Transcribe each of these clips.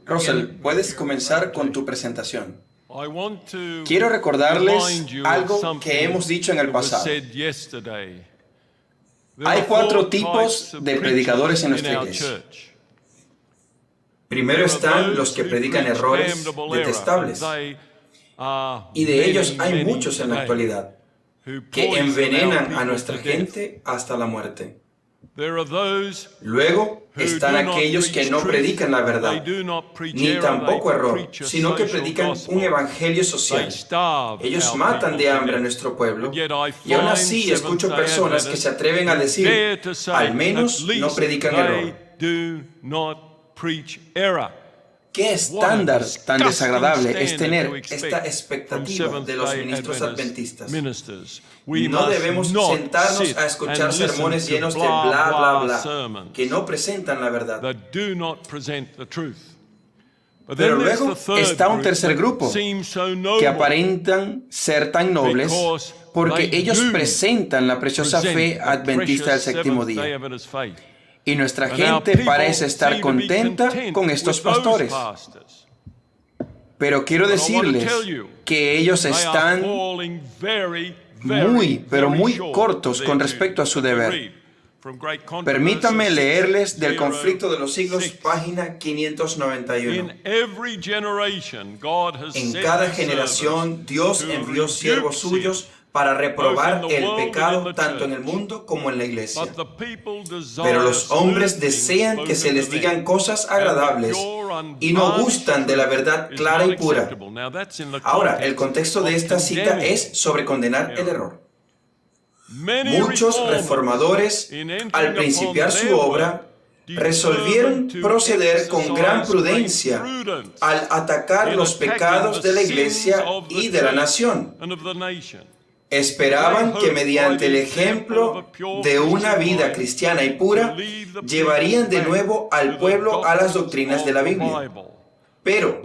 Russell, puedes comenzar con tu presentación. Quiero recordarles algo que hemos dicho en el pasado. Hay 4 tipos de predicadores en nuestra iglesia. Primero están los que predican errores detestables. Y de ellos hay muchos en la actualidad, que envenenan a nuestra gente hasta la muerte. Luego están aquellos que no predican la verdad, ni tampoco error, sino que predican un evangelio social. Ellos matan de hambre a nuestro pueblo, y aún así escucho personas que se atreven a decir, al menos no predican error. ¿Qué estándar tan desagradable es tener esta expectativa de los ministros adventistas? No debemos sentarnos a escuchar sermones llenos de bla, bla, bla, que no presentan la verdad. Pero luego está un tercer grupo, que aparentan ser tan nobles porque ellos presentan la preciosa fe adventista del séptimo día. Y nuestra gente parece estar contenta con estos pastores. Pero quiero decirles que ellos están muy cortos con respecto a su deber. Permítanme leerles del Conflicto de los Siglos, página 591. En cada generación Dios envió siervos suyos para reprobar el pecado tanto en el mundo como en la iglesia. Pero los hombres desean que se les digan cosas agradables y no gustan de la verdad clara y pura. Ahora, el contexto de esta cita es sobre condenar el error. Muchos reformadores, al principiar su obra, resolvieron proceder con gran prudencia al atacar los pecados de la iglesia y de la nación. Esperaban que mediante el ejemplo de una vida cristiana y pura, llevarían de nuevo al pueblo a las doctrinas de la Biblia. Pero,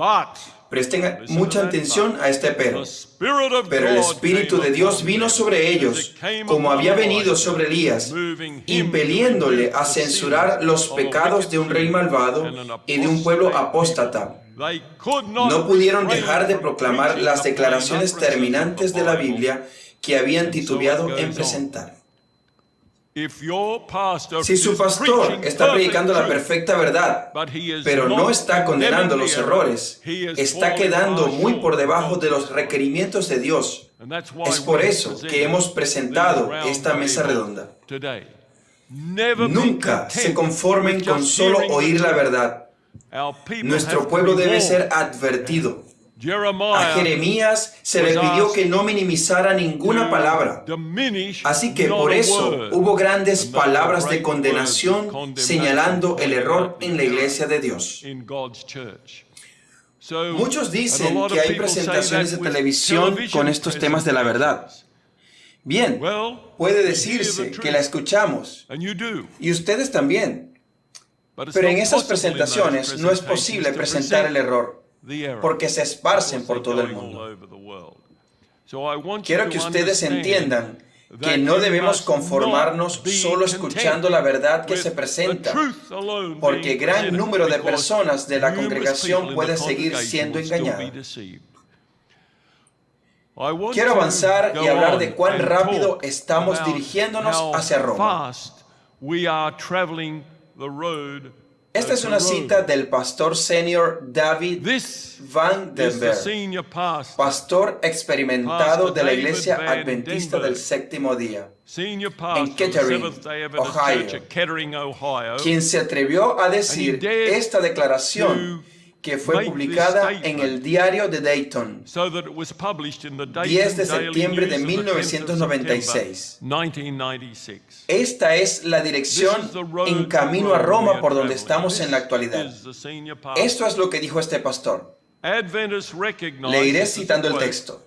presten mucha atención a este pero el Espíritu de Dios vino sobre ellos, como había venido sobre Elías, impeliéndole a censurar los pecados de un rey malvado y de un pueblo apóstata. No pudieron dejar de proclamar las declaraciones terminantes de la Biblia que habían titubeado en presentar. Si su pastor está predicando la perfecta verdad, pero no está condenando los errores, está quedando muy por debajo de los requerimientos de Dios. Es por eso que hemos presentado esta mesa redonda. Nunca se conformen con solo oír la verdad. Nuestro pueblo debe ser advertido. A Jeremías se le pidió que no minimizara ninguna palabra. Así que por eso hubo grandes palabras de condenación señalando el error en la iglesia de Dios. Muchos dicen que hay presentaciones de televisión con estos temas de la verdad. Bien, puede decirse que la escuchamos, y ustedes también. Pero en esas presentaciones no es posible presentar el error, porque se esparcen por todo el mundo. Quiero que ustedes entiendan que no debemos conformarnos solo escuchando la verdad que se presenta, porque gran número de personas de la congregación puede seguir siendo engañada. Quiero avanzar y hablar de cuán rápido estamos dirigiéndonos hacia Roma. Esta es una cita del pastor senior David Vandenberg, pastor experimentado de la Iglesia Adventista del Séptimo Día, en Kettering, Ohio, quien se atrevió a decir esta declaración que fue publicada en el diario de Dayton, 10 de septiembre de 1996. Esta es la dirección en camino a Roma por donde estamos en la actualidad. Esto es lo que dijo este pastor. Le iré citando el texto.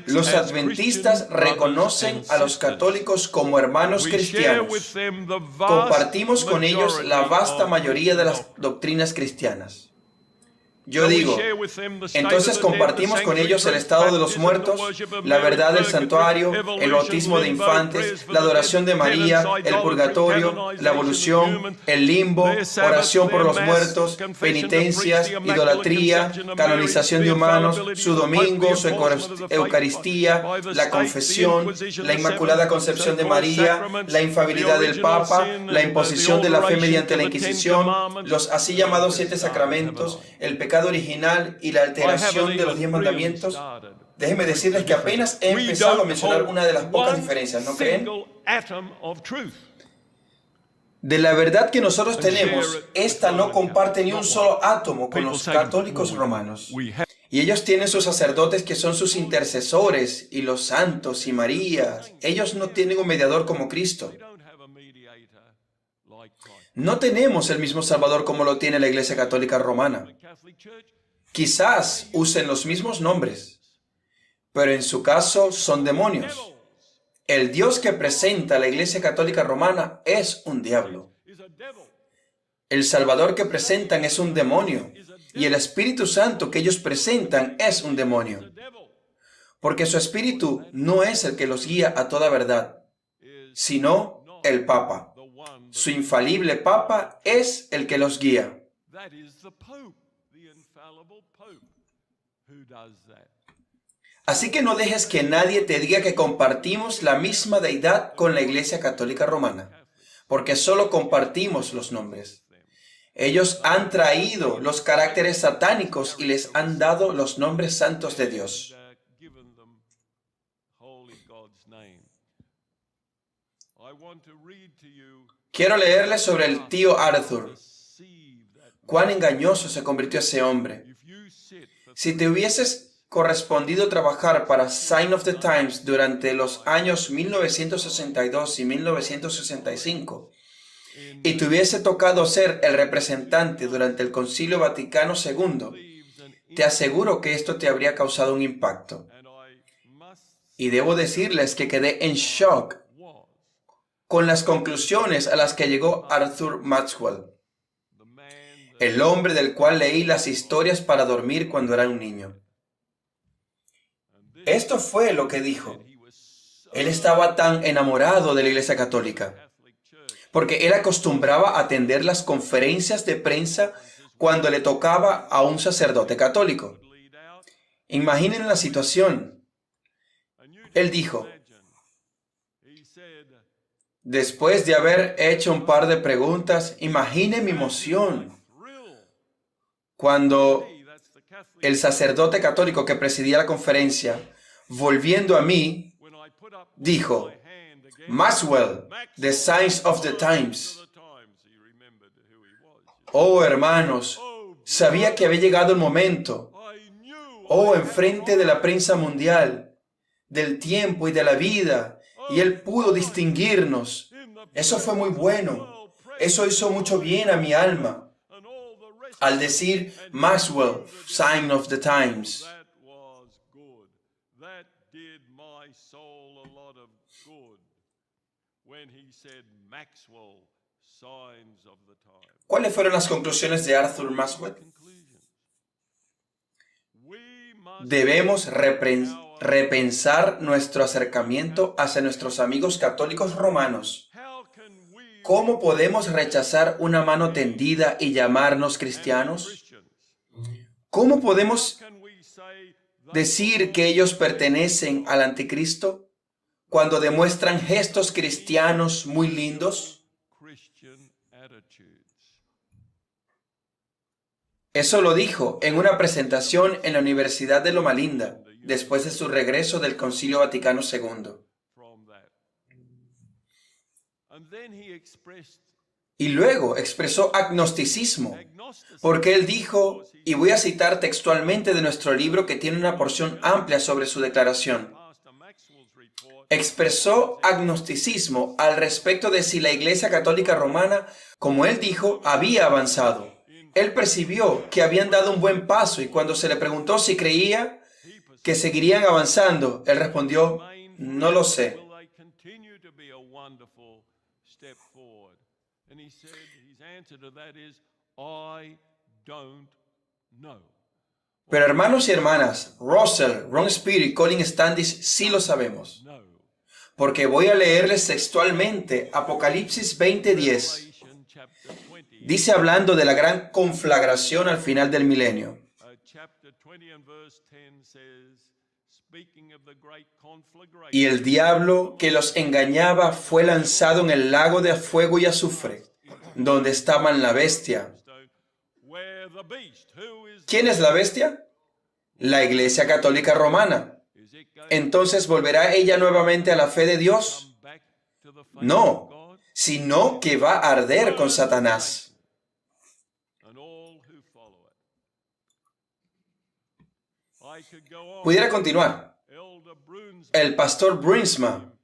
Los adventistas reconocen a los católicos como hermanos cristianos. Compartimos con ellos la vasta mayoría de las doctrinas cristianas. Yo digo, entonces compartimos con ellos el estado de los muertos, la verdad del santuario, el bautismo de infantes, la adoración de María, el purgatorio, la evolución, el limbo, oración por los muertos, penitencias, idolatría, canonización de humanos, su domingo, su Eucaristía, la confesión, la Inmaculada Concepción de María, la infalibilidad del Papa, la imposición de la fe mediante la Inquisición, los así llamados 7 sacramentos, el pecado original y la alteración de los 10 mandamientos. Déjenme decirles que apenas he empezado a mencionar una de las pocas diferencias, ¿no creen? De la verdad que nosotros tenemos, esta no comparte ni un solo átomo con los católicos romanos. Y ellos tienen sus sacerdotes que son sus intercesores, y los santos y María. Ellos no tienen un mediador como Cristo. No tenemos el mismo Salvador como lo tiene la Iglesia Católica Romana. Quizás usen los mismos nombres, pero en su caso son demonios. El Dios que presenta la Iglesia Católica Romana es un diablo. El Salvador que presentan es un demonio, y el Espíritu Santo que ellos presentan es un demonio, porque su Espíritu no es el que los guía a toda verdad, sino el Papa. Su infalible Papa es el que los guía. Así que no dejes que nadie te diga que compartimos la misma deidad con la Iglesia Católica Romana, porque solo compartimos los nombres. Ellos han traído los caracteres satánicos y les han dado los nombres santos de Dios. Quiero leerles sobre el tío Arthur. Cuán engañoso se convirtió ese hombre. Si te hubieses correspondido trabajar para Sign of the Times durante los años 1962 y 1965, y te hubiese tocado ser el representante durante el Concilio Vaticano II, te aseguro que esto te habría causado un impacto. Y debo decirles que quedé en shock con las conclusiones a las que llegó Arthur Maxwell, el hombre del cual leí las historias para dormir cuando era un niño. Esto fue lo que dijo. Él estaba tan enamorado de la Iglesia Católica, porque él acostumbraba a atender las conferencias de prensa cuando le tocaba a un sacerdote católico. Imaginen la situación. Él dijo, después de haber hecho un par de preguntas, imagine mi emoción cuando el sacerdote católico que presidía la conferencia, volviendo a mí, dijo, Maxwell, the Signs of the Times. Oh, hermanos, sabía que había llegado el momento. Oh, enfrente de la prensa mundial, del tiempo y de la vida, y él pudo distinguirnos. Eso fue muy bueno. Eso hizo mucho bien a mi alma. Al decir Maxwell, Sign of the Times. ¿Cuáles fueron las conclusiones de Arthur Maxwell? Debemos repensar nuestro acercamiento hacia nuestros amigos católicos romanos. ¿Cómo podemos rechazar una mano tendida y llamarnos cristianos? ¿Cómo podemos decir que ellos pertenecen al anticristo cuando demuestran gestos cristianos muy lindos? Eso lo dijo en una presentación en la Universidad de Loma Linda, después de su regreso del Concilio Vaticano II. Y luego expresó agnosticismo, porque él dijo, y voy a citar textualmente de nuestro libro que tiene una porción amplia sobre su declaración, expresó agnosticismo al respecto de si la Iglesia Católica Romana, como él dijo, había avanzado. Él percibió que habían dado un buen paso y cuando se le preguntó si creía que seguirían avanzando, él respondió, no lo sé. Pero hermanos y hermanas, Russell, Ron Spear y Colin Standish sí lo sabemos. Porque voy a leerles textualmente Apocalipsis 20:10. Dice hablando de la gran conflagración al final del milenio. Y el diablo que los engañaba fue lanzado en el lago de fuego y azufre, donde estaban la bestia. ¿Quién es la bestia? La Iglesia Católica Romana. ¿Entonces volverá ella nuevamente a la fe de Dios? No, sino que va a arder con Satanás. Pudiera continuar. El pastor Brunsma,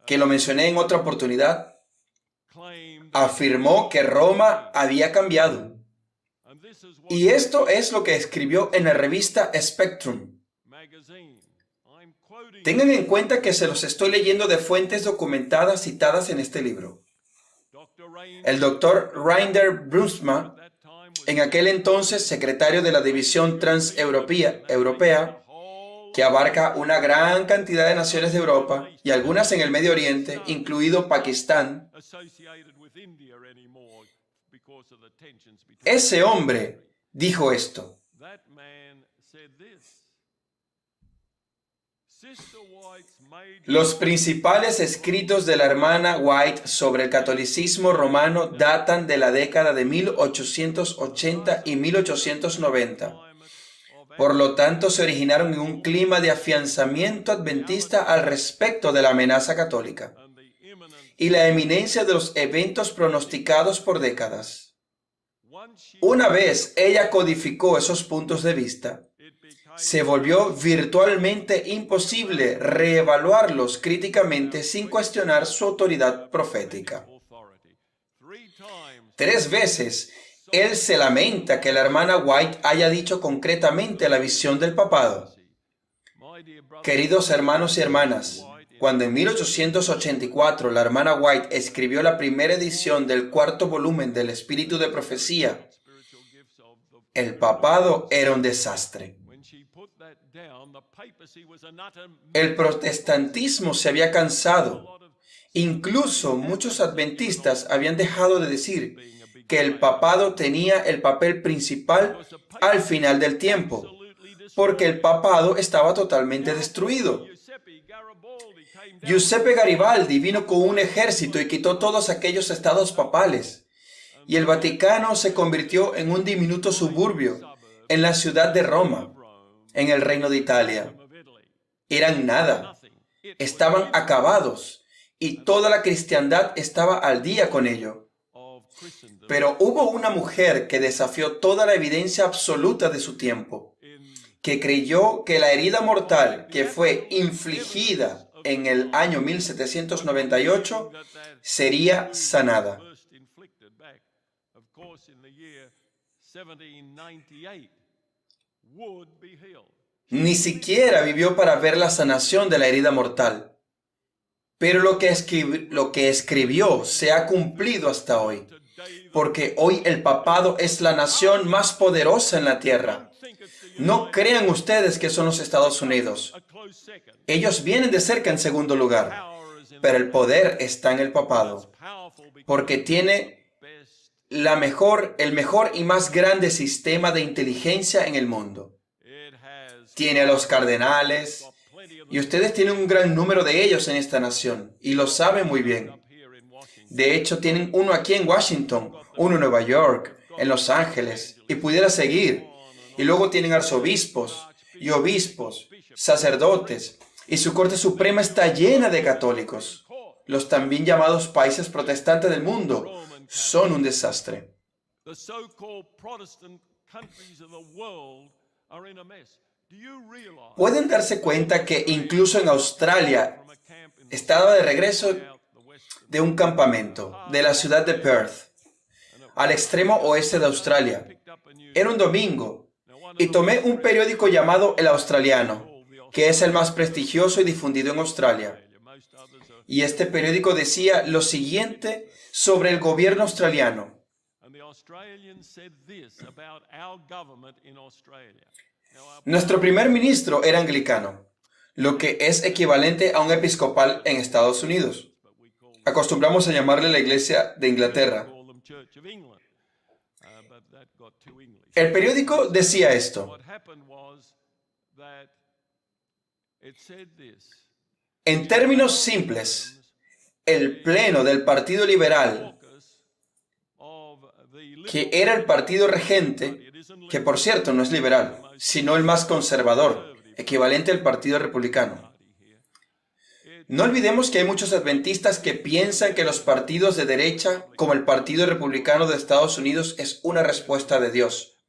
que lo mencioné en otra oportunidad, afirmó que Roma había cambiado. Y esto es lo que escribió en la revista Spectrum. Tengan en cuenta que se los estoy leyendo de fuentes documentadas citadas en este libro. El doctor Reinder Brunsma, en aquel entonces secretario de la División Transeuropea, que abarca una gran cantidad de naciones de Europa y algunas en el Medio Oriente, incluido Pakistán, ese hombre dijo esto. Los principales escritos de la hermana White sobre el catolicismo romano datan de la década de 1880 y 1890. Por lo tanto, se originaron en un clima de afianzamiento adventista al respecto de la amenaza católica y la eminencia de los eventos pronosticados por décadas. Una vez ella codificó esos puntos de vista, se volvió virtualmente imposible reevaluarlos críticamente sin cuestionar su autoridad profética. 3 veces, él se lamenta que la hermana White haya dicho concretamente la visión del papado. Queridos hermanos y hermanas, cuando en 1884 la hermana White escribió la primera edición del 4º volumen del Espíritu de Profecía, el papado era un desastre. El protestantismo se había cansado. Incluso muchos adventistas habían dejado de decir que el papado tenía el papel principal al final del tiempo, porque el papado estaba totalmente destruido. Giuseppe Garibaldi vino con un ejército y quitó todos aquellos estados papales, y el Vaticano se convirtió en un diminuto suburbio en la ciudad de Roma, en el Reino de Italia. Eran nada, estaban acabados, y toda la cristiandad estaba al día con ello. Pero hubo una mujer que desafió toda la evidencia absoluta de su tiempo, que creyó que la herida mortal que fue infligida en el año 1798 sería sanada. Ni siquiera vivió para ver la sanación de la herida mortal. Pero lo que escribió se ha cumplido hasta hoy, porque hoy el papado es la nación más poderosa en la tierra. No crean ustedes que son los Estados Unidos. Ellos vienen de cerca en segundo lugar, pero el poder está en el papado, porque tiene el mejor y más grande sistema de inteligencia en el mundo. Tiene a los cardenales, y ustedes tienen un gran número de ellos en esta nación, y lo saben muy bien. De hecho, tienen uno aquí en Washington, uno en Nueva York, en Los Ángeles, y pudiera seguir. Y luego tienen arzobispos y obispos, sacerdotes, y su Corte Suprema está llena de católicos. Los también llamados países protestantes del mundo son un desastre. ¿Pueden darse cuenta que incluso en Australia estaba de regreso de un campamento de la ciudad de Perth, al extremo oeste de Australia? Era un domingo y tomé un periódico llamado El Australiano, que es el más prestigioso y difundido en Australia. Y este periódico decía lo siguiente sobre el gobierno australiano. Nuestro primer ministro era anglicano, lo que es equivalente a un episcopal en Estados Unidos. Acostumbramos a llamarle la Iglesia de Inglaterra. El periódico decía esto: en términos simples, el pleno del Partido Liberal, que era el partido regente, que por cierto no es liberal, sino el más conservador, equivalente al Partido Republicano. No olvidemos que hay muchos adventistas que piensan que los partidos de derecha, como el Partido Republicano de Estados Unidos, es una respuesta de Dios.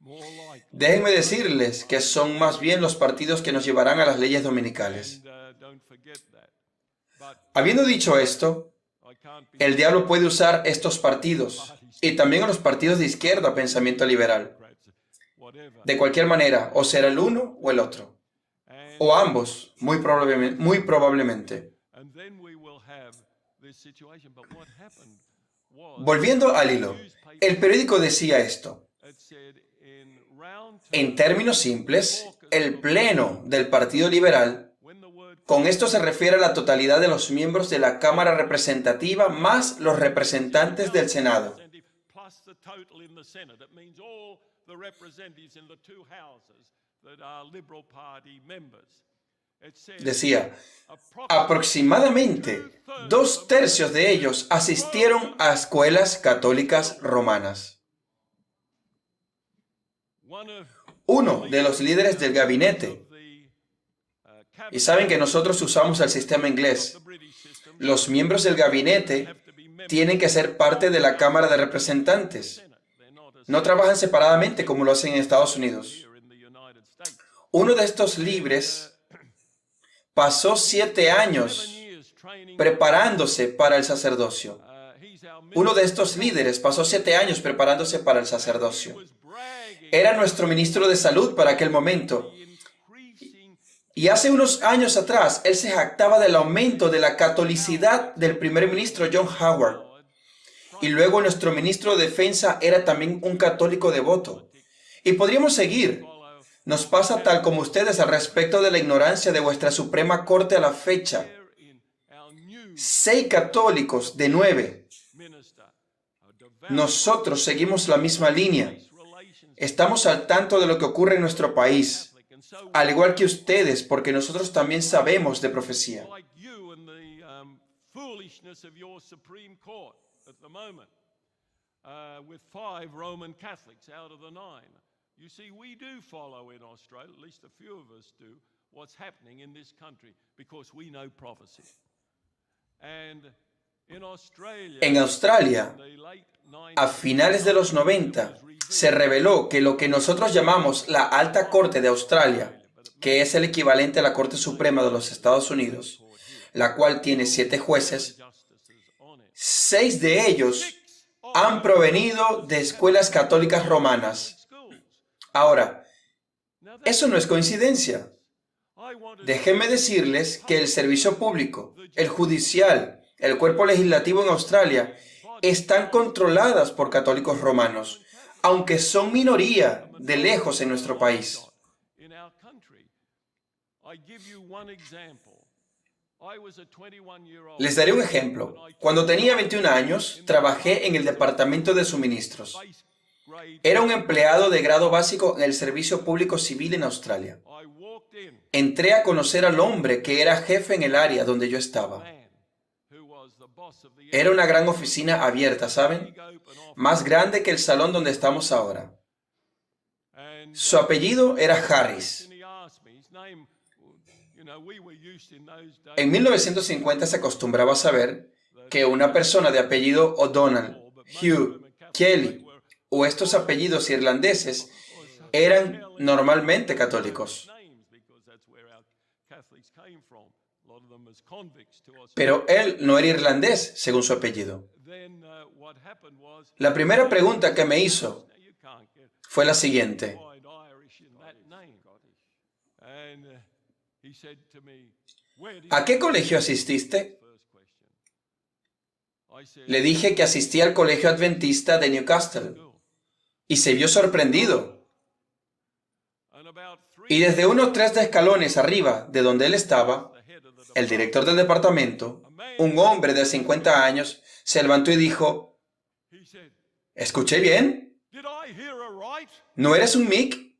Déjenme decirles que son más bien los partidos que nos llevarán a las leyes dominicales. Habiendo dicho esto, el diablo puede usar estos partidos y también a los partidos de izquierda, pensamiento liberal. De cualquier manera, o será el uno o el otro, o ambos, muy probablemente. Volviendo al hilo, el periódico decía esto: en términos simples, el pleno del Partido Liberal, con esto se refiere a la totalidad de los miembros de la Cámara Representativa más los representantes del Senado. Decía, aproximadamente 2/3 de ellos asistieron a escuelas católicas romanas. Uno de los líderes del gabinete, y saben que nosotros usamos el sistema inglés, los miembros del gabinete tienen que ser parte de la Cámara de Representantes. No trabajan separadamente como lo hacen en Estados Unidos. Uno de estos líderes pasó 7 años preparándose para el sacerdocio. Uno de estos líderes pasó 7 años preparándose para el sacerdocio. Era nuestro ministro de salud para aquel momento. Y hace unos años atrás, él se jactaba del aumento de la catolicidad del primer ministro John Howard. Y luego nuestro ministro de Defensa era también un católico devoto. Y podríamos seguir. Nos pasa tal como ustedes al respecto de la ignorancia de vuestra Suprema Corte a la fecha. 6 católicos de 9. Nosotros seguimos la misma línea. Estamos al tanto de lo que ocurre en nuestro país, al igual que ustedes, porque nosotros también sabemos de profecía. You see, we do follow in Australia, at least a few of us do, what's happening in this country because we know prophecy. And in Australia, en Australia, a finales de los 90, se reveló que lo que nosotros llamamos la Alta Corte de Australia, que es el equivalente a la Corte Suprema de los Estados Unidos, la cual tiene 7 jueces, 6 de ellos han provenido de escuelas católicas romanas. Ahora, eso no es coincidencia. Déjenme decirles que el servicio público, el judicial, el cuerpo legislativo en Australia están controladas por católicos romanos, aunque son minoría de lejos en nuestro país. Les daré un ejemplo. Cuando tenía 21 años, trabajé en el departamento de suministros. Era un empleado de grado básico en el servicio público civil en Australia. Entré a conocer al hombre que era jefe en el área donde yo estaba. Era una gran oficina abierta, ¿saben? Más grande que el salón donde estamos ahora. Su apellido era Harris. En 1950 se acostumbraba a saber que una persona de apellido O'Donnell, Hugh, Kelly o estos apellidos irlandeses eran normalmente católicos. Pero él no era irlandés, según su apellido. La primera pregunta que me hizo fue la siguiente. ¿A qué colegio asististe? Le dije que asistía al colegio adventista de Newcastle. y se vio sorprendido. And about Y desde unos 3 escalones arriba de donde él estaba, el director del departamento, un hombre de 50 años, se levantó y dijo, he said, ¿escuché bien? "Did I hear right? ¿No eres un Mick?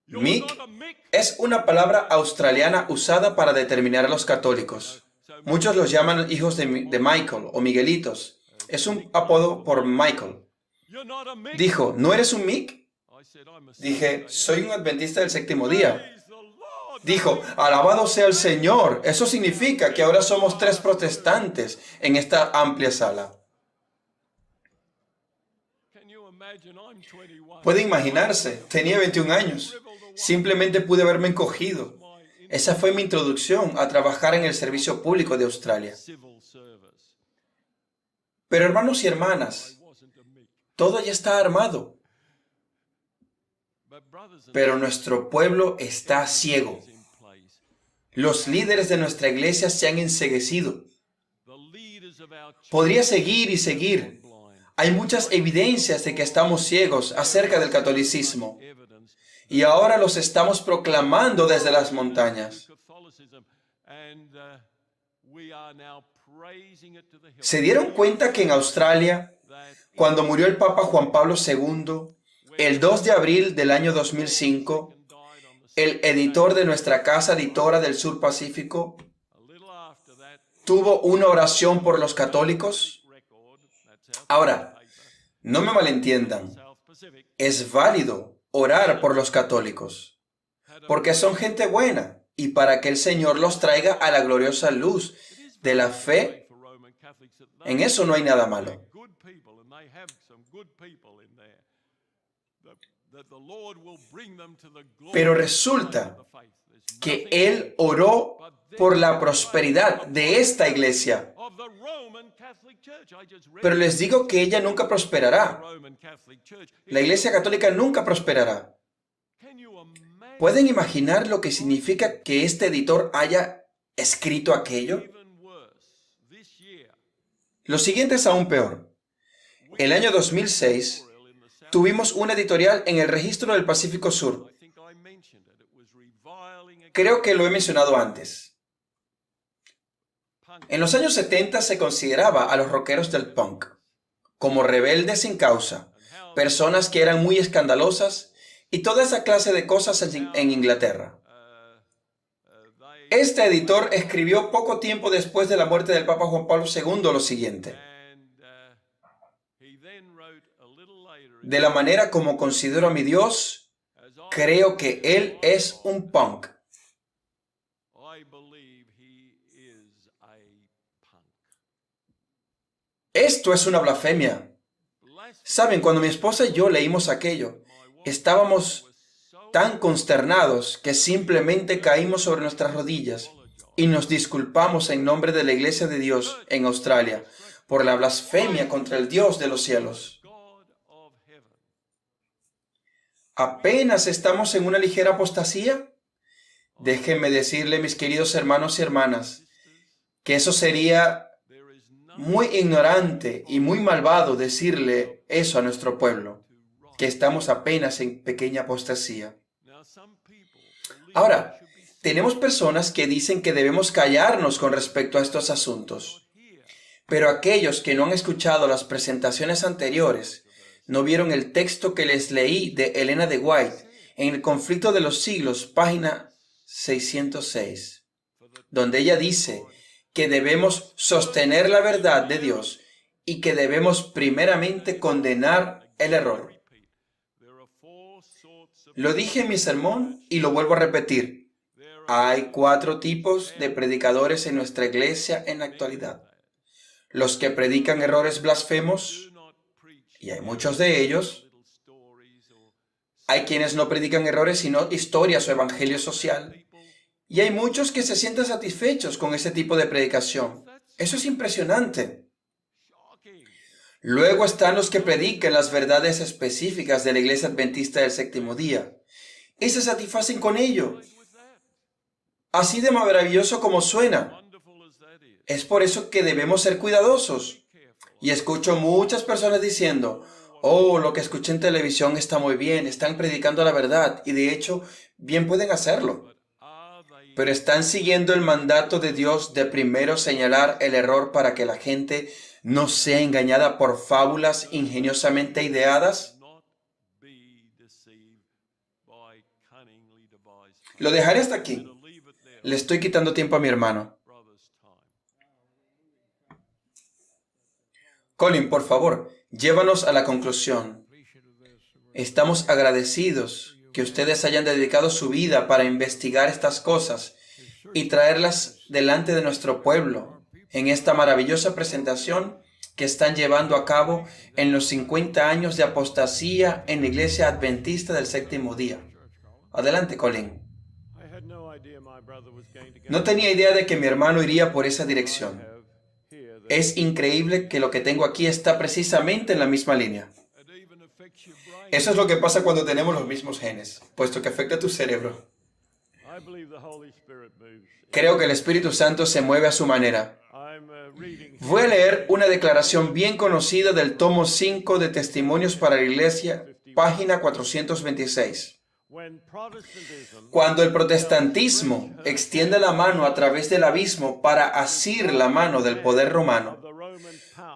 You're Mick not a Mick." es una palabra australiana usada para determinar a los católicos. Muchos los llaman hijos de Michael o Miguelitos. Es un apodo por Michael. You're not a Mick. Dijo, ¿no eres un Mick? I said, "I'm a Dije, soy un adventista del séptimo día. Praise the Lord." Dijo, alabado sea el Señor. Eso significa que ahora somos 3 protestantes en esta amplia sala. Can you imagine? I'm 21. Puede imaginarse, tenía 21 años. Simplemente pude haberme encogido. Esa fue mi introducción a trabajar en el servicio público de Australia. Civil service. Pero hermanos y hermanas, I wasn't a Mick. todo ya está armado. But brothers and Pero nuestro pueblo está ciego. sisters in place. Los líderes de nuestra iglesia se han enceguecido. The leaders of our church Podría seguir y seguir. are blind. Hay muchas evidencias de que estamos ciegos acerca del catolicismo. Evidence Y ahora los estamos proclamando desde las montañas. Catholicism, and we are now praising it to the hills. ¿Se dieron cuenta que en Australia, That cuando murió el Papa Juan Pablo II, el 2 de abril del año 2005, died on the el editor de nuestra casa editora del Sur Pacífico a little after that tuvo una oración por los católicos? record, that's our Ahora, paper, no me malentiendan, South Pacific, es válido orar por los católicos, porque son gente buena y para que el Señor los traiga a la gloriosa luz de la fe. for Roman Catholics that En eso no hay nada malo. good people, and they have some good people in there. That the Lord will bring them to the glory Pero resulta of the faith. There's que nothing él oró por la prosperidad de esta iglesia. of the Roman Catholic Church. I just read Pero les digo que ella nunca the prosperará. Roman Catholic Church. La iglesia católica nunca prosperará. Can you imagine ¿Pueden imaginar lo que significa que este editor haya escrito aquello? even worse? This year, Lo siguiente es aún peor. El año 2006 in the South, tuvimos una editorial en el Registro del Pacífico Sur. I think I mentioned it. It was reviling against Creo que lo he mencionado antes. punk. En los años 70 se consideraba a los rockeros del punk como rebeldes sin causa, personas que eran muy escandalosas y toda esa clase de cosas en Inglaterra. They Este editor escribió poco tiempo después de la muerte del Papa Juan Pablo II lo siguiente: and he then wrote a little later. de la manera como considero a mi Dios, As creo que Él es un punk. I believe he is a punk. Esto es una blasfemia. Saben, cuando mi esposa y yo leímos aquello, estábamos tan consternados que simplemente caímos sobre nuestras rodillas y nos disculpamos en nombre de la Iglesia de Dios en Australia por la blasfemia contra el Dios de los cielos. God of heaven. ¿Apenas estamos en una ligera apostasía? Déjenme decirle, mis queridos hermanos y hermanas, que eso sería There is no muy ignorante y muy malvado decirle eso a nuestro pueblo, que estamos apenas en pequeña apostasía. now some people believe Ahora, we should be tenemos personas que dicen que debemos callarnos con respecto a estos asuntos, here. pero aquellos que no han escuchado las presentaciones anteriores, no vieron el texto que les leí de Elena de White en El conflicto de los siglos, página 606, donde ella dice que debemos sostener la verdad de Dios y que debemos primeramente condenar el error. There are four sorts of Lo dije en mi sermón y lo vuelvo a repetir. Hay 4 tipos de predicadores en nuestra iglesia en la actualidad. Los que predican errores blasfemos, do not preach y hay muchos de ellos. little stories or Hay quienes no predican errores sino historias o evangelio social. people. Y hay muchos que se sienten satisfechos con ese tipo de predicación. Eso es impresionante. Shocking. Luego están los que predican las verdades específicas de la Iglesia Adventista del Séptimo Día y se satisfacen con ello. With that, Así de maravilloso como suena. wonderful as that is, Es por eso que debemos ser cuidadosos. careful. Y escucho muchas personas diciendo, oh, lo que escuché en televisión está muy bien, están predicando la verdad, y de hecho, bien pueden hacerlo. Pero están siguiendo el mandato de Dios de primero señalar el error para que la gente no sea engañada por fábulas ingeniosamente ideadas. Lo dejaré hasta aquí. Le estoy quitando tiempo a mi hermano. Colin, por favor, llévanos a la conclusión. Estamos agradecidos que ustedes hayan dedicado su vida para investigar estas cosas y traerlas delante de nuestro pueblo en esta maravillosa presentación que están llevando a cabo en los 50 años de apostasía en la Iglesia Adventista del Séptimo Día. Adelante, Colin. No tenía idea de que mi hermano iría por esa dirección. Es increíble que lo que tengo aquí está precisamente en la misma línea. Eso es lo que pasa cuando tenemos los mismos genes, puesto que afecta a tu cerebro. Creo que el Espíritu Santo se mueve a su manera. Voy a leer una declaración bien conocida del tomo 5 de Testimonios para la Iglesia, página 426. Cuando el protestantismo extiende la mano a través del abismo para asir la mano del poder romano,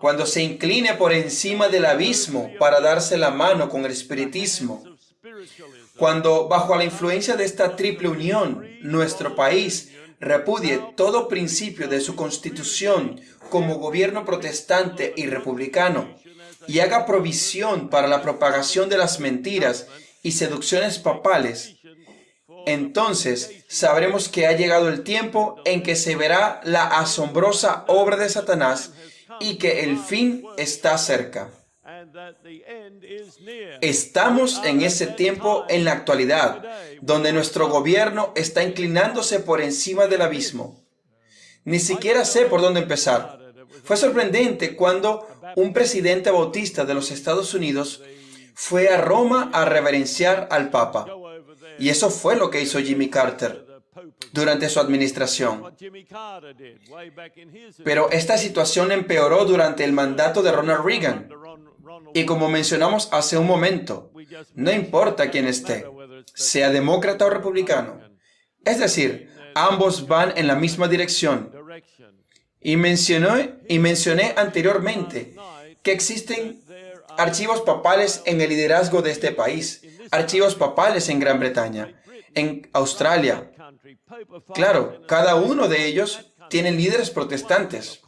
cuando se incline por encima del abismo para darse la mano con el espiritismo, cuando bajo la influencia de esta triple unión, nuestro país repudie todo principio de su constitución como gobierno protestante y republicano y haga provisión para la propagación de las mentiras y seducciones papales, entonces sabremos que ha llegado el tiempo en que se verá la asombrosa obra de Satanás y que el fin está cerca. Estamos en ese tiempo en la actualidad, donde nuestro gobierno está inclinándose por encima del abismo. Ni siquiera sé por dónde empezar. Fue sorprendente cuando un presidente bautista de los Estados Unidos fue a Roma a reverenciar al Papa. Y eso fue lo que hizo Jimmy Carter durante su administración. Pero esta situación empeoró durante el mandato de Ronald Reagan. Y como mencionamos hace un momento, no importa quién esté, sea demócrata o republicano. Es decir, ambos van en la misma dirección. Y mencioné anteriormente que existen archivos papales en el liderazgo de este país, archivos papales en Gran Bretaña, en Australia. Claro, cada uno de ellos tiene líderes protestantes.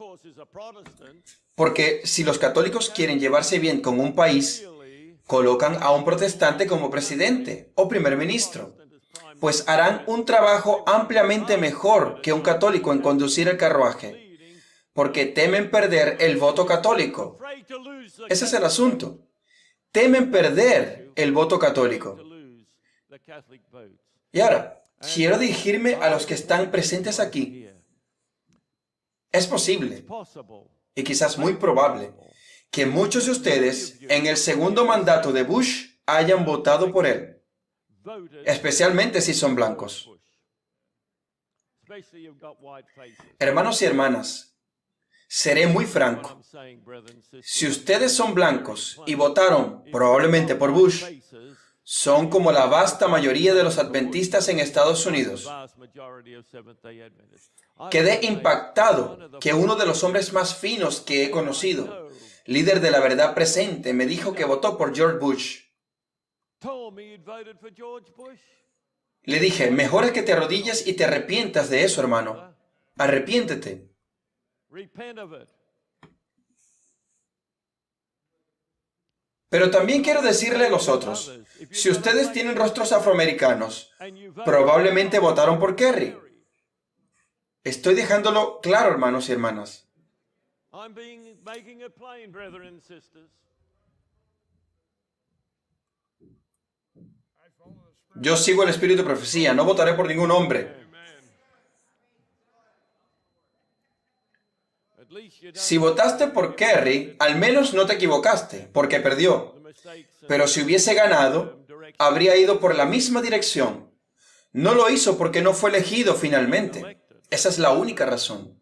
Porque si los católicos quieren llevarse bien con un país, colocan a un protestante como presidente o primer ministro, pues harán un trabajo ampliamente mejor que un católico en conducir el carruaje, porque temen perder el voto católico. Ese es el asunto. Temen perder el voto católico. Y ahora, quiero dirigirme a los que están presentes aquí. Es posible, y quizás muy probable, que muchos de ustedes en el segundo mandato de Bush hayan votado por él, especialmente si son blancos. Hermanos y hermanas, seré muy franco. Si ustedes son blancos y votaron probablemente por Bush, son como la vasta mayoría de los adventistas en Estados Unidos. Quedé impactado que uno de los hombres más finos que he conocido, líder de la verdad presente, me dijo que votó por George Bush. Le dije, mejor es que te arrodilles y te arrepientas de eso, hermano. Arrepiéntete. Pero también quiero decirle a los otros, si ustedes tienen rostros afroamericanos, probablemente votaron por Kerry. Estoy dejándolo claro, hermanos y hermanas. Yo sigo el espíritu de profecía, no votaré por ningún hombre. Si votaste por Kerry, al menos no te equivocaste, porque perdió. Pero si hubiese ganado, habría ido por la misma dirección. No lo hizo porque no fue elegido finalmente. Esa es la única razón.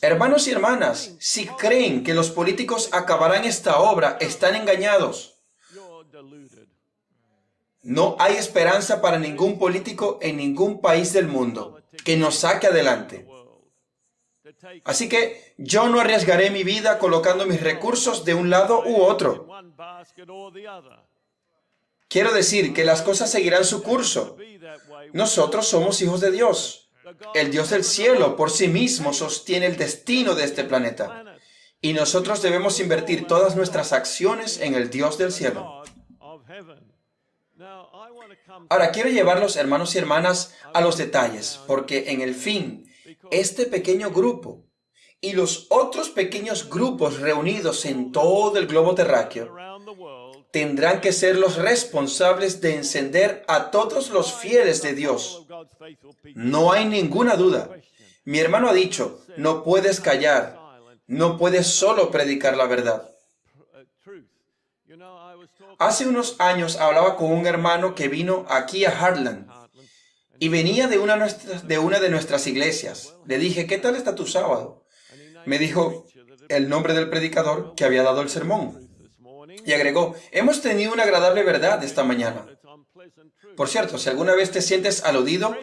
Hermanos y hermanas, si creen que los políticos acabarán esta obra, están engañados. No hay esperanza para ningún político en ningún país del mundo que nos saque adelante. Así que yo no arriesgaré mi vida colocando mis recursos de un lado u otro. Quiero decir que las cosas seguirán su curso. Nosotros somos hijos de Dios. El Dios del cielo por sí mismo sostiene el destino de este planeta. Y nosotros debemos invertir todas nuestras acciones en el Dios del cielo. Ahora, quiero llevarlos, hermanos y hermanas, a los detalles, porque en el fin, este pequeño grupo y los otros pequeños grupos reunidos en todo el globo terráqueo tendrán que ser los responsables de encender a todos los fieles de Dios. No hay ninguna duda. Mi hermano ha dicho, no puedes callar, no puedes solo predicar la verdad. Hace unos años hablaba con un hermano que vino aquí a Heartland y venía de una de nuestras iglesias. Le dije, ¿qué tal está tu sábado? Me dijo el nombre del predicador que había dado el sermón. Y agregó, hemos tenido una agradable verdad esta mañana. Por cierto, si alguna vez te sientes aludido,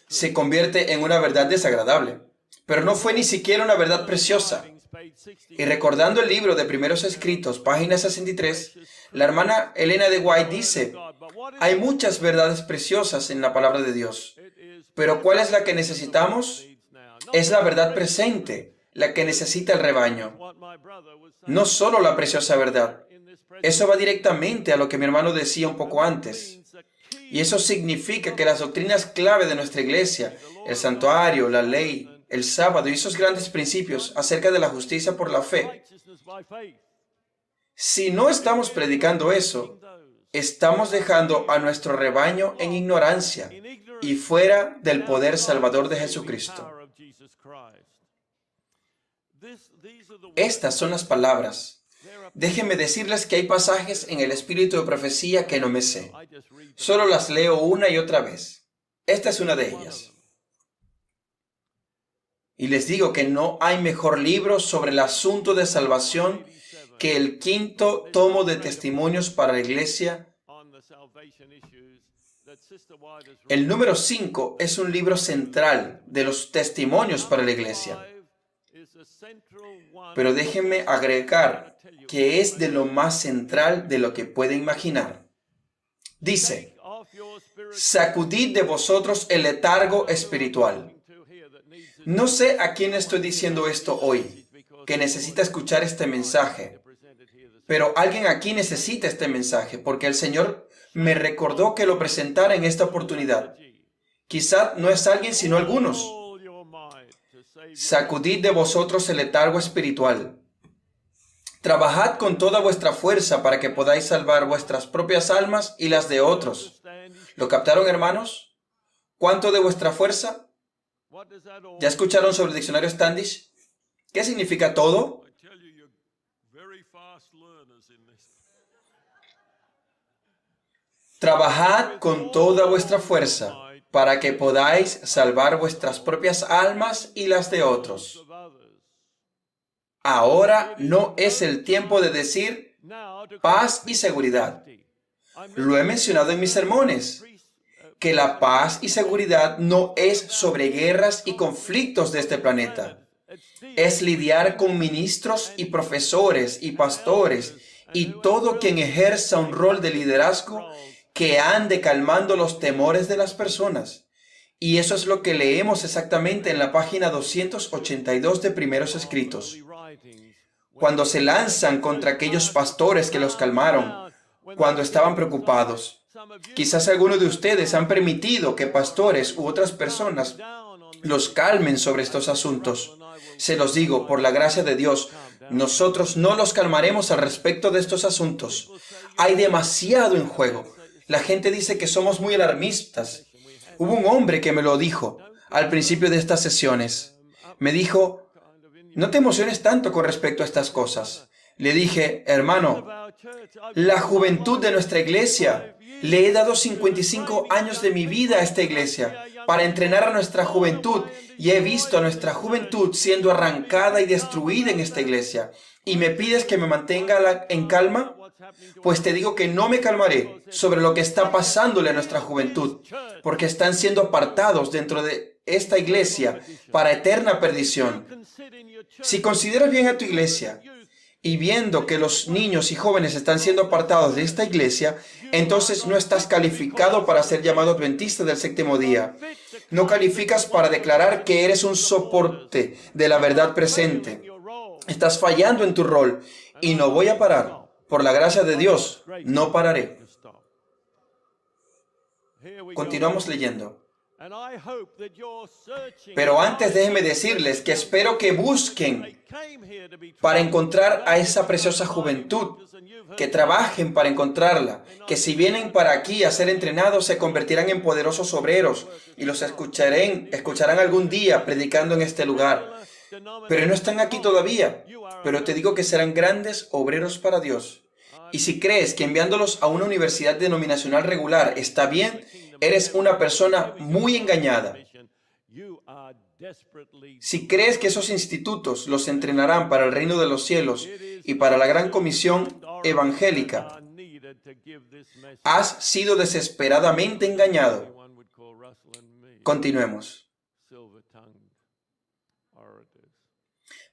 se convierte en una verdad desagradable. Pero no fue ni siquiera una verdad preciosa. Y recordando el libro de Primeros Escritos, página 63, la hermana Elena de White dice, hay muchas verdades preciosas en la palabra de Dios, pero ¿cuál es la que necesitamos? Es la verdad presente, la que necesita el rebaño. No solo la preciosa verdad. Eso va directamente a lo que mi hermano decía un poco antes. Y eso significa que las doctrinas clave de nuestra iglesia, el santuario, la ley, el sábado y esos grandes principios acerca de la justicia por la fe. Si no estamos predicando eso, estamos dejando a nuestro rebaño en ignorancia y fuera del poder salvador de Jesucristo. Estas son las palabras. Déjenme decirles que hay pasajes en el espíritu de profecía que no me sé. Solo las leo una y otra vez. Esta es una de ellas. Y les digo que no hay mejor libro sobre el asunto de salvación que el 5º tomo de testimonios para la iglesia. El número 5 es un libro central de los testimonios para la iglesia. Pero déjenme agregar que es de lo más central de lo que puede imaginar. Dice, sacudid de vosotros el letargo espiritual. No sé a quién estoy diciendo esto hoy, que necesita escuchar este mensaje, pero alguien aquí necesita este mensaje, porque el Señor me recordó que lo presentara en esta oportunidad. Quizá no es alguien, sino algunos. Sacudid de vosotros el letargo espiritual. Trabajad con toda vuestra fuerza para que podáis salvar vuestras propias almas y las de otros. ¿Lo captaron, hermanos? ¿Cuánto de vuestra fuerza? ¿Ya escucharon sobre el diccionario Standish? ¿Qué significa todo? Trabajad con toda vuestra fuerza para que podáis salvar vuestras propias almas y las de otros. Ahora no es el tiempo de decir paz y seguridad. Lo he mencionado en mis sermones, que la paz y seguridad no es sobre guerras y conflictos de este planeta. Es lidiar con ministros y profesores y pastores y todo quien ejerza un rol de liderazgo que ande calmando los temores de las personas. Y eso es lo que leemos exactamente en la página 282 de Primeros Escritos. Cuando se lanzan contra aquellos pastores que los calmaron, cuando estaban preocupados. Quizás algunos de ustedes han permitido que pastores u otras personas los calmen sobre estos asuntos. Se los digo, por la gracia de Dios, nosotros no los calmaremos al respecto de estos asuntos. Hay demasiado en juego. La gente dice que somos muy alarmistas. Hubo un hombre que me lo dijo al principio de estas sesiones. Me dijo, no te emociones tanto con respecto a estas cosas. Le dije, hermano, la juventud de nuestra iglesia Le he dado 55 años de mi vida a esta iglesia para entrenar a nuestra juventud y he visto a nuestra juventud siendo arrancada y destruida en esta iglesia. ¿Y me pides que me mantenga en calma? Pues te digo que no me calmaré sobre lo que está pasándole a nuestra juventud, porque están siendo apartados dentro de esta iglesia para eterna perdición. Si consideras bien a tu iglesia y viendo que los niños y jóvenes están siendo apartados de esta iglesia, entonces no estás calificado para ser llamado adventista del séptimo día. No calificas para declarar que eres un soporte de la verdad presente. Estás fallando en tu rol y no voy a parar. Por la gracia de Dios, no pararé. Continuamos leyendo. Pero antes déjenme decirles que espero que busquen para encontrar a esa preciosa juventud, que trabajen para encontrarla, que si vienen para aquí a ser entrenados se convertirán en poderosos obreros y los escucharán algún día predicando en este lugar. Pero no están aquí todavía, pero te digo que serán grandes obreros para Dios. Y si crees que enviándolos a una universidad denominacional regular está bien, eres una persona muy engañada. Si crees que esos institutos los entrenarán para el reino de los cielos y para la gran comisión evangélica, has sido desesperadamente engañado. Continuemos.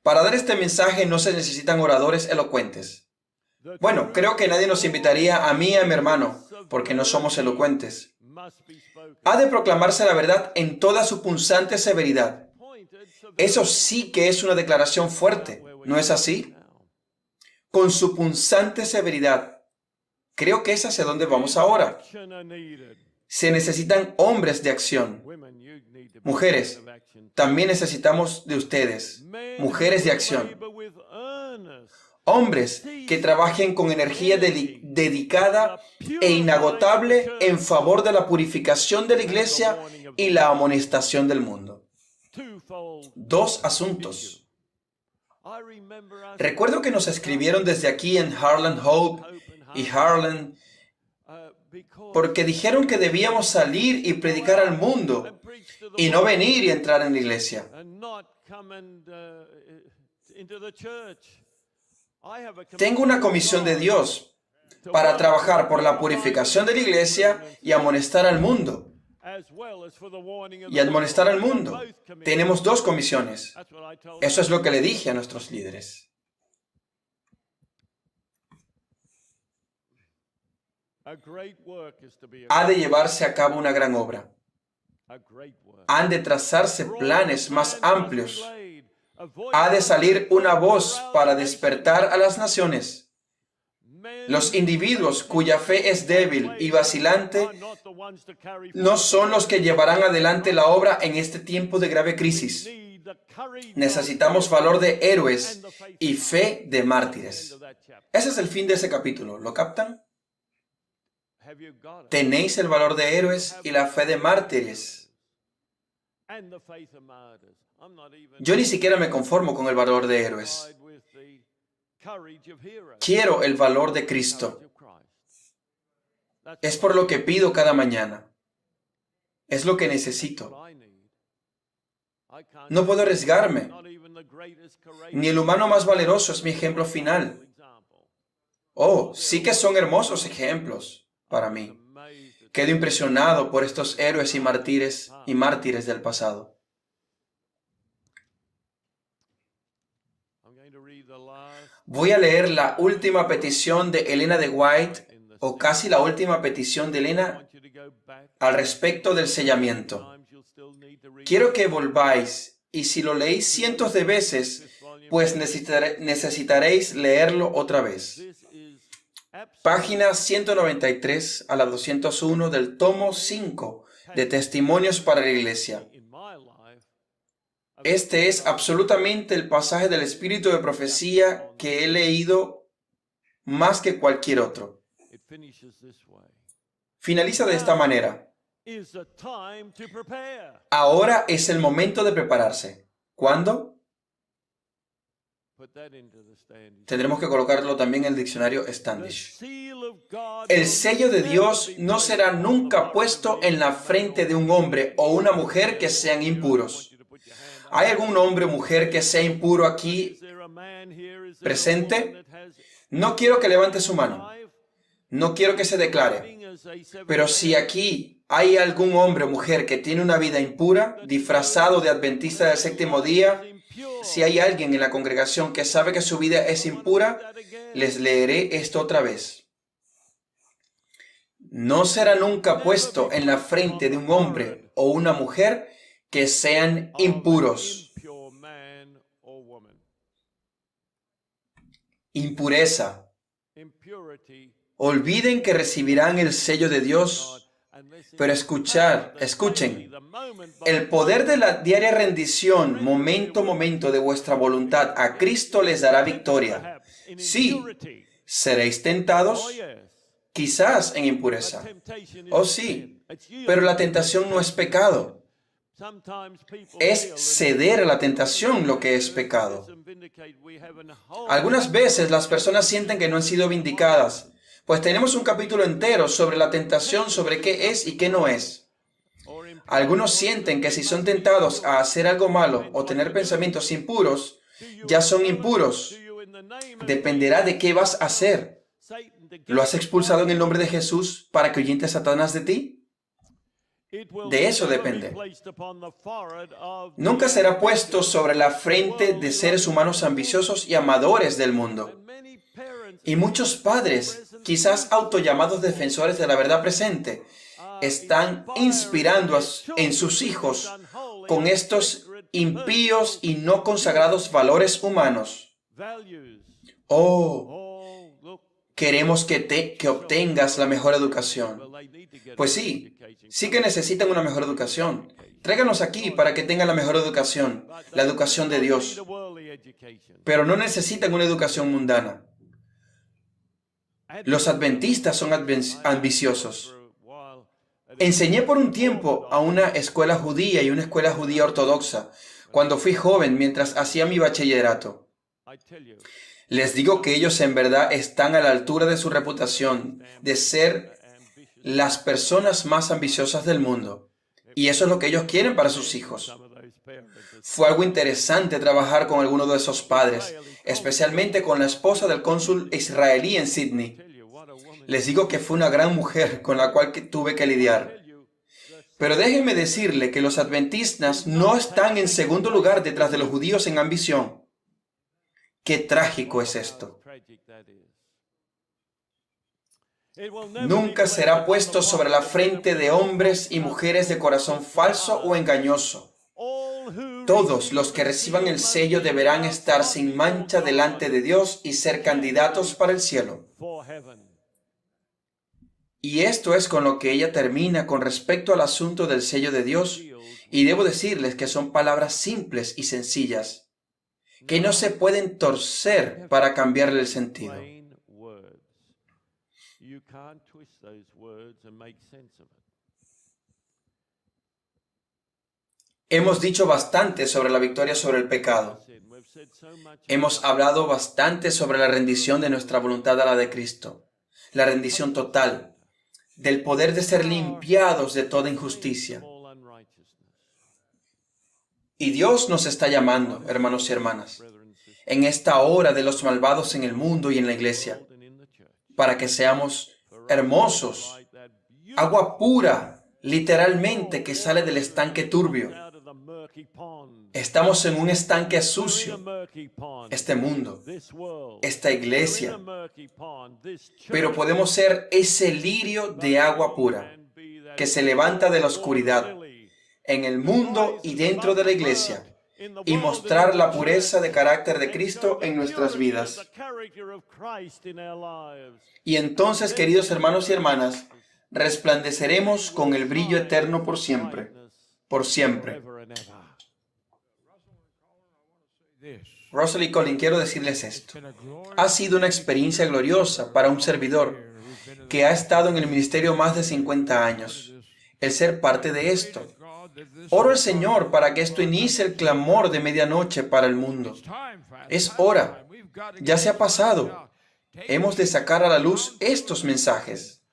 Para dar este mensaje no se necesitan oradores elocuentes. Bueno, creo que nadie nos invitaría a mí y a mi hermano, porque no somos elocuentes. Ha de proclamarse la verdad en toda su punzante severidad. Eso sí que es una declaración fuerte, ¿no es así? Con su punzante severidad. Creo que es hacia donde vamos ahora. Se necesitan hombres de acción. Mujeres, también necesitamos de ustedes, mujeres de acción. Hombres que trabajen con energía dedicada e inagotable en favor de la purificación de la iglesia y la amonestación del mundo. Dos asuntos. Recuerdo que nos escribieron desde aquí en Harlan Hope y Harlan porque dijeron que debíamos salir y predicar al mundo y no venir y entrar en la iglesia. Tengo una comisión de Dios para trabajar por la purificación de la iglesia y amonestar al mundo. Tenemos dos comisiones. Eso es lo que le dije a nuestros líderes. Ha de llevarse a cabo una gran obra. Han de trazarse planes más amplios. Ha de salir una voz para despertar a las naciones. Los individuos cuya fe es débil y vacilante no son los que llevarán adelante la obra en este tiempo de grave crisis. Necesitamos valor de héroes y fe de mártires. Ese es el fin de ese capítulo. ¿Lo captan? Tenéis el valor de héroes y la fe de mártires. Yo ni siquiera me conformo con el valor de héroes. Quiero el valor de Cristo. Es por lo que pido cada mañana. Es lo que necesito. No puedo arriesgarme. Ni el humano más valeroso es mi ejemplo final. Oh, sí que son hermosos ejemplos para mí. Quedo impresionado por estos héroes y mártires del pasado. Voy a leer la última petición de Elena de White, o casi la última petición de Elena al respecto del sellamiento. Quiero que volváis, y si lo leéis cientos de veces, pues necesitaréis leerlo otra vez. Página 193 a la 201 del tomo 5 de Testimonios para la Iglesia. Este es absolutamente el pasaje del espíritu de profecía que he leído más que cualquier otro. Finaliza de esta manera. Ahora es el momento de prepararse. ¿Cuándo? Tendremos que colocarlo también en el diccionario Standish. El sello de Dios no será nunca puesto en la frente de un hombre o una mujer que sean impuros. ¿Hay algún hombre o mujer que sea impuro aquí presente? No quiero que levante su mano. No quiero que se declare. Pero si aquí hay algún hombre o mujer que tiene una vida impura, disfrazado de adventista del séptimo día, si hay alguien en la congregación que sabe que su vida es impura, les leeré esto otra vez. No será nunca puesto en la frente de un hombre o una mujer que sean impuros. Impureza. Olviden que recibirán el sello de Dios, pero escuchen, el poder de la diaria rendición, momento a momento de vuestra voluntad a Cristo les dará victoria. Sí, seréis tentados, quizás en impureza. Oh sí, pero la tentación no es pecado. Es ceder a la tentación lo que es pecado. Algunas veces las personas sienten que no han sido vindicadas, pues tenemos un capítulo entero sobre la tentación, sobre qué es y qué no es. Algunos sienten que si son tentados a hacer algo malo o tener pensamientos impuros, ya son impuros. Dependerá de qué vas a hacer. ¿Lo has expulsado en el nombre de Jesús para que ahuyente a Satanás de ti? De eso depende. Nunca será puesto sobre la frente de seres humanos ambiciosos y amadores del mundo. Y muchos padres, quizás autollamados defensores de la verdad presente, están inspirando en sus hijos con estos impíos y no consagrados valores humanos. Oh, queremos que obtengas la mejor educación. Pues sí que necesitan una mejor educación. Tráiganos aquí para que tengan la mejor educación, la educación de Dios. Pero no necesitan una educación mundana. Los adventistas son ambiciosos. Enseñé por un tiempo a una escuela judía y una escuela judía ortodoxa cuando fui joven mientras hacía mi bachillerato. Les digo que ellos en verdad están a la altura de su reputación de ser las personas más ambiciosas del mundo. Y eso es lo que ellos quieren para sus hijos. Fue algo interesante trabajar con alguno de esos padres, especialmente con la esposa del cónsul israelí en Sydney. Les digo que fue una gran mujer con la cual tuve que lidiar. Pero déjenme decirle que los adventistas no están en segundo lugar detrás de los judíos en ambición. ¡Qué trágico es esto! Nunca será puesto sobre la frente de hombres y mujeres de corazón falso o engañoso. Todos los que reciban el sello deberán estar sin mancha delante de Dios y ser candidatos para el cielo. Y esto es con lo que ella termina con respecto al asunto del sello de Dios, y debo decirles que son palabras simples y sencillas, que no se pueden torcer para cambiarle el sentido. Hemos dicho bastante sobre la victoria sobre el pecado. Hemos hablado bastante sobre la rendición de nuestra voluntad a la de Cristo, la rendición total, del poder de ser limpiados de toda injusticia. Y Dios nos está llamando, hermanos y hermanas, en esta hora de los malvados en el mundo y en la iglesia, para que seamos hermosos, agua pura, literalmente, que sale del estanque turbio. Estamos en un estanque sucio, este mundo, esta iglesia, pero podemos ser ese lirio de agua pura que se levanta de la oscuridad en el mundo y dentro de la iglesia y mostrar la pureza de carácter de Cristo en nuestras vidas. Y entonces, queridos hermanos y hermanas, resplandeceremos con el brillo eterno por siempre, por siempre. Russell y Colin, quiero decirles esto. Ha sido una experiencia gloriosa para un servidor que ha estado en el ministerio más de 50 años, el ser parte de esto. Oro al Señor para que esto inicie el clamor de medianoche para el mundo. Es hora. Ya se ha pasado. Hemos de sacar a la luz estos mensajes.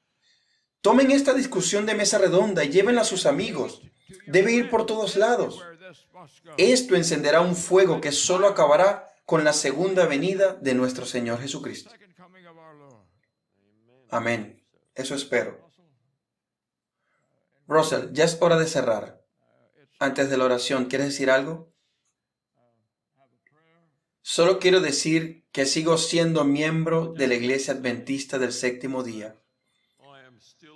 Tomen esta discusión de mesa redonda y llévenla a sus amigos. Debe ir por todos lados. Esto encenderá un fuego que solo acabará con la segunda venida de nuestro Señor Jesucristo. Amén. Eso espero. Russell, ya es hora de cerrar. Antes de la oración, ¿quieres decir algo? Solo quiero decir que sigo siendo miembro de la Iglesia Adventista del Séptimo Día.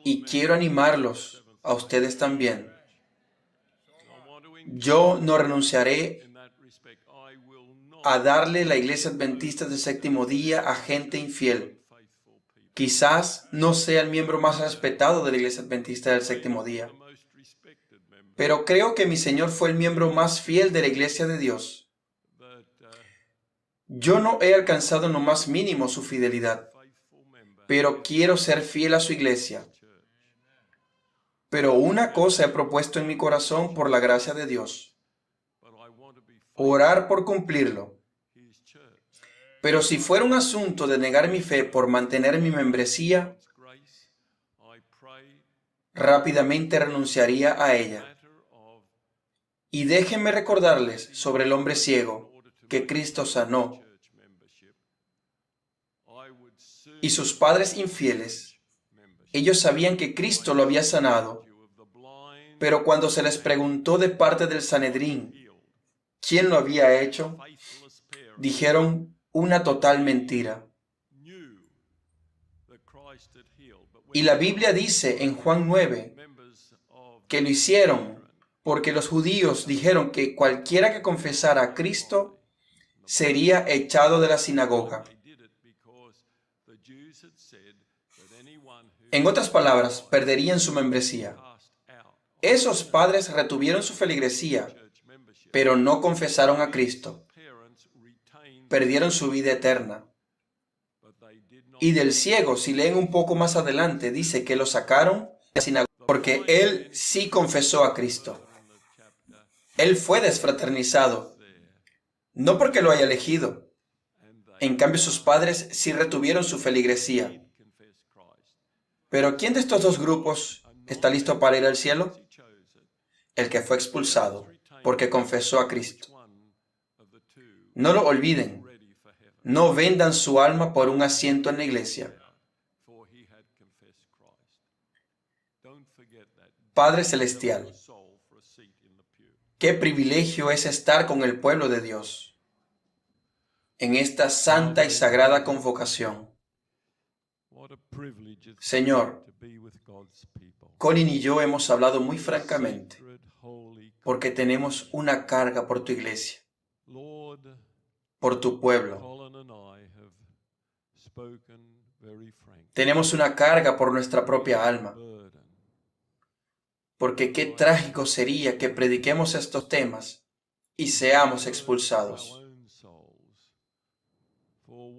Y quiero animarlos a ustedes también. Yo no renunciaré a darle la Iglesia Adventista del Séptimo Día a gente infiel. Quizás no sea el miembro más respetado de la Iglesia Adventista del Séptimo Día, pero creo que mi Señor fue el miembro más fiel de la Iglesia de Dios. Yo no he alcanzado en lo más mínimo su fidelidad, pero quiero ser fiel a su iglesia. Pero una cosa he propuesto en mi corazón por la gracia de Dios: orar por cumplirlo. Pero si fuera un asunto de negar mi fe por mantener mi membresía, rápidamente renunciaría a ella. Y déjenme recordarles sobre el hombre ciego que Cristo sanó y sus padres infieles. Ellos sabían que Cristo lo había sanado, pero cuando se les preguntó de parte del Sanedrín quién lo había hecho, dijeron una total mentira. Y la Biblia dice en Juan 9 que lo hicieron porque los judíos dijeron que cualquiera que confesara a Cristo sería echado de la sinagoga. En otras palabras, perderían su membresía. Esos padres retuvieron su feligresía, pero no confesaron a Cristo. Perdieron su vida eterna. Y del ciego, si leen un poco más adelante, dice que lo sacaron de la sinagoga porque él sí confesó a Cristo. Él fue desfraternizado, no porque lo haya elegido. En cambio, sus padres sí retuvieron su feligresía. Pero ¿quién de estos dos grupos está listo para ir al cielo? El que fue expulsado porque confesó a Cristo. No lo olviden. No vendan su alma por un asiento en la iglesia. Padre Celestial, qué privilegio es estar con el pueblo de Dios en esta santa y sagrada convocación. Señor, Colin y yo hemos hablado muy francamente porque tenemos una carga por tu iglesia, por tu pueblo. Tenemos una carga por nuestra propia alma, porque qué trágico sería que prediquemos estos temas y seamos expulsados.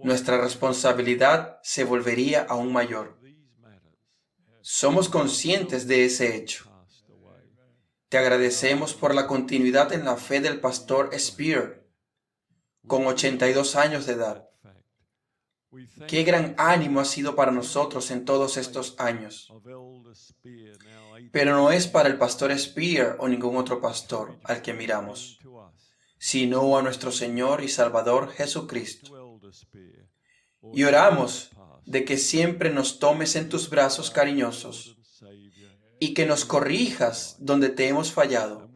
Nuestra responsabilidad se volvería aún mayor. Somos conscientes de ese hecho. Te agradecemos por la continuidad en la fe del pastor Spear, con 82 años de edad. Qué gran ánimo ha sido para nosotros en todos estos años. Pero no es para el pastor Spear o ningún otro pastor al que miramos, sino a nuestro Señor y Salvador Jesucristo. Y oramos de que siempre nos tomes en tus brazos cariñosos y que nos corrijas donde te hemos fallado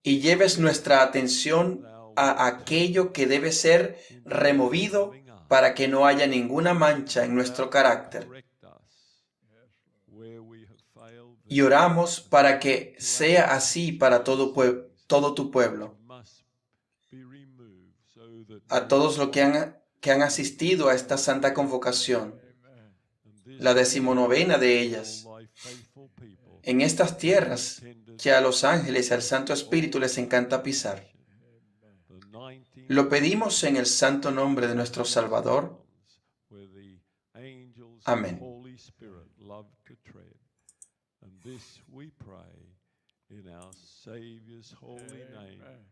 y lleves nuestra atención a aquello que debe ser removido para que no haya ninguna mancha en nuestro carácter. Y oramos para que sea así para todo tu pueblo, a todos los que han asistido a esta santa convocación, la 19ª de ellas, en estas tierras que a los ángeles y al Santo Espíritu les encanta pisar. Lo pedimos en el santo nombre de nuestro Salvador. Amén. in our Savior's holy name. Amen.